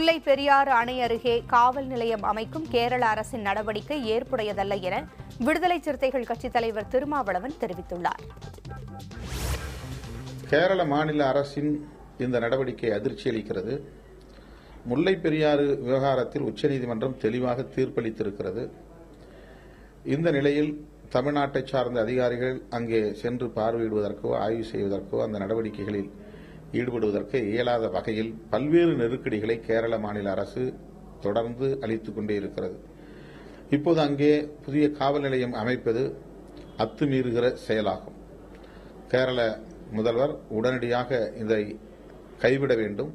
முல்லை பெரியாறு அணை அருகே காவல் நிலையம் அமைக்கும் கேரள அரசின் நடவடிக்கை ஏற்புடையதல்ல என விடுதலை சிறுத்தைகள் கட்சித் தலைவர் திருமாவளவன் தெரிவித்துள்ளார். கேரள மாநில அரசின் இந்த நடவடிக்கை அதிர்ச்சி அளிக்கிறது. முல்லை பெரியாறு விவகாரத்தில் உச்சநீதிமன்றம் தெளிவாக தீர்ப்பளித்திருக்கிறது. இந்த நிலையில் தமிழ்நாட்டை சார்ந்த அதிகாரிகள் அங்கே சென்று பார்வையிடுவதற்கோ ஆய்வு செய்வதற்கோ அந்த நடவடிக்கைகளில் ஈடுபடுவதற்கு இயலாத வகையில் பல்வேறு நெருக்கடிகளை கேரள மாநில அரசு தொடர்ந்து அளித்துக் கொண்டே இருக்கிறது. இப்போது அங்கே புதிய காவல் நிலையம் அமைப்பது அத்துமீறுகிற செயலாகும். கேரள முதல்வர் உடனடியாக இதை கைவிட வேண்டும்.